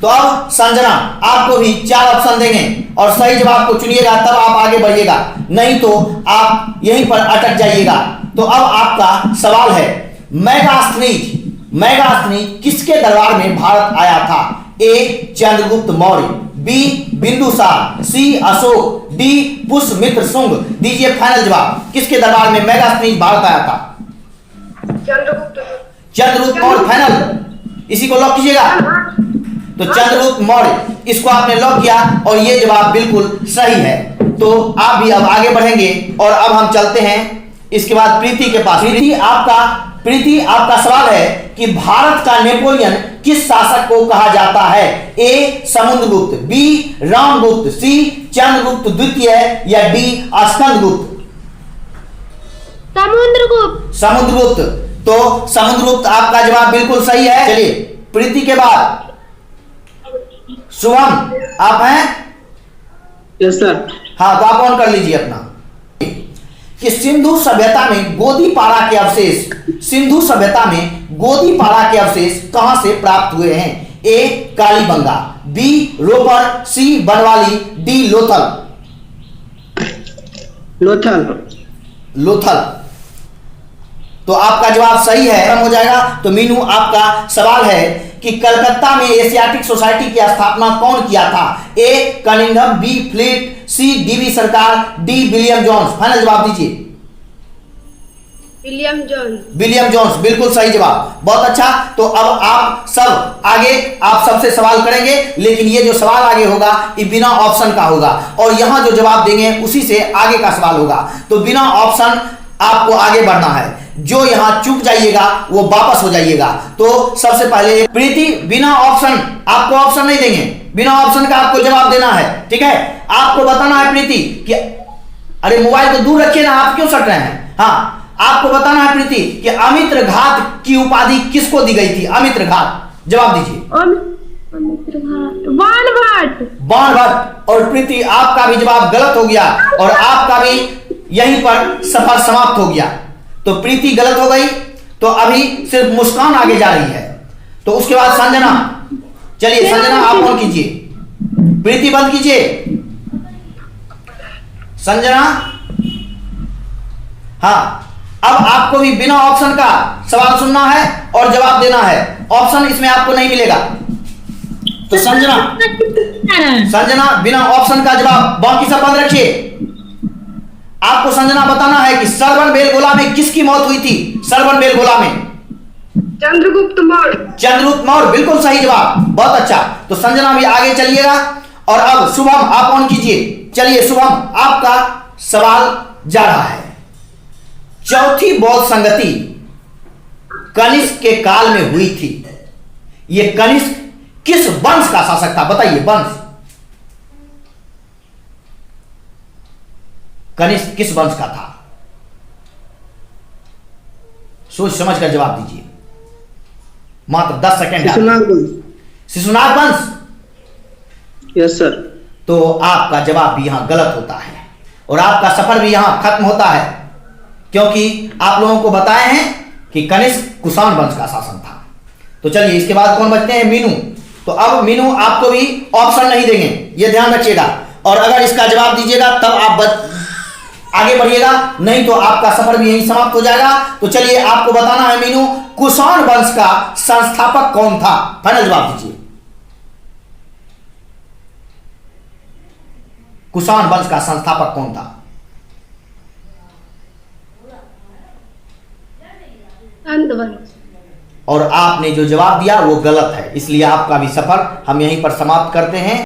तो अब संजना आपको भी 4 ऑप्शन देंगे और सही जवाब को चुनिएगा तब आप आगे बढ़िएगा, नहीं तो आप यहीं पर अटक जाइएगा। तो अब आपका सवाल है, मेगास्थनीज किसके दरबार में भारत आया था? ए चंद्रगुप्त मौर्य, बी बिंदुसार, सी अशोक, डी पुष्यमित्र शुंग। दीजिए फाइनल जवाब, किसके दरबार में मेगास्थनीज भारत आया था? चंद्रगुप्त मौर्य फाइनल, इसी को लॉक कीजिएगा। तो चंद्रगुप्त मौर्य, इसको आपने लॉक किया और ये जवाब बिल्कुल सही है। तो आप भी अब आगे बढ़ेंगे और अब हम चलते हैं इसके बाद प्रीति के पास। प्रीति आपका सवाल है कि भारत का नेपोलियन किस शासक को कहा जाता है? ए समुद्रगुप्त, बी रामगुप्त, सी चंद्रगुप्त द्वितीय या डी स्कंदगुप्त? समुद्रगुप्त। तो समुद्रगुप्त आपका जवाब बिल्कुल सही है। चलिए प्रीति के बाद शुभम आप हैं? Yes sir. हाँ तो आप ऑन कर लीजिए अपना। कि सिंधु सभ्यता में गोदीपारा के अवशेष कहां से प्राप्त हुए हैं? ए कालीबंगा, बी रोपर, सी बनवाली, डी लोथल। तो आपका जवाब सही है, हो जाएगा। तो मीनू आपका सवाल है कि कलकत्ता में एशियाटिक सोसाइटी की स्थापना कौन किया था? ए कनिंघम, बी फ्लीट, सी डीवी सरकार, डी विलियम जोन्स। फाइनल जवाब दीजिए। विलियम जोन्स बिल्कुल सही जवाब, बहुत अच्छा। तो अब आप सब आगे आप सबसे सवाल करेंगे, लेकिन ये जो सवाल आगे होगा ये बिना ऑप्शन का होगा और यहां जो जवाब देंगे उसी से आगे का सवाल होगा। तो बिना ऑप्शन आपको आगे बढ़ना है, जो यहां चूक जाइएगा वो वापस हो जाइएगा। तो सबसे पहले प्रीति, बिना ऑप्शन, आपको ऑप्शन नहीं देंगे, बिना ऑप्शन का आपको जवाब देना है, ठीक है? आपको बताना है प्रीति कि अरे मोबाइल को दूर रखिए ना, आप क्यों सट रहे हैं? हाँ, आपको बताना है प्रीति कि अमित्र घात की उपाधि किसको दी गई थी? अमित्र घात, जवाब दीजिए। बाणभट्ट। और प्रीति आपका भी जवाब गलत हो गया और आपका भी यहीं पर सफर समाप्त हो गया। तो प्रीति गलत हो गई, तो अभी सिर्फ मुस्कान आगे जा रही है। तो उसके बाद संजना, चलिए संजना आप ऑन कीजिए, प्रीति बंद कीजिए। संजना, हाँ अब आपको भी बिना ऑप्शन का सवाल सुनना है और जवाब देना है, ऑप्शन इसमें आपको नहीं मिलेगा। तो संजना बिना ऑप्शन का जवाब, बाकी सब बंद रखिए। आपको संजना बताना है कि सरवनबेलगोला में किसकी मौत हुई थी? सरवनबेलगोला में चंद्रगुप्त मौर्य बिल्कुल सही जवाब, बहुत अच्छा। तो संजना भी आगे चलिएगा और अब शुभम आप ऑन कीजिए। चलिए शुभम आपका सवाल जा रहा है। चौथी बौद्ध संगति कनिष्क के काल में हुई थी। यह कनिष्क किस वंश का शासक था? बताइए वंश, कनिष्क किस वंश का था? सोच समझ कर जवाब दीजिए, मात्र 10 सेकेंड। शिशुनाग वंश। Yes sir. तो आपका जवाब भी यहां गलत होता है और आपका सफर भी यहां खत्म होता है, क्योंकि आप लोगों को बताए हैं कि कनिष्क कुषाण वंश का शासन था। तो चलिए इसके बाद कौन बचते हैं? मीनू। तो अब मीनू आपको भी ऑप्शन नहीं देंगे, ये ध्यान रखिएगा, और अगर इसका जवाब दीजिएगा तब आप आगे बढ़िएगा, नहीं तो आपका सफर भी यहीं समाप्त हो जाएगा। तो चलिए आपको बताना है मीनू, कुषाण वंश का संस्थापक कौन था? फाइनल जवाब दीजिए। कुषाण वंश का संस्थापक कौन था? और आपने जो जवाब दिया वो गलत है, इसलिए आपका भी सफर हम यहीं पर समाप्त करते हैं।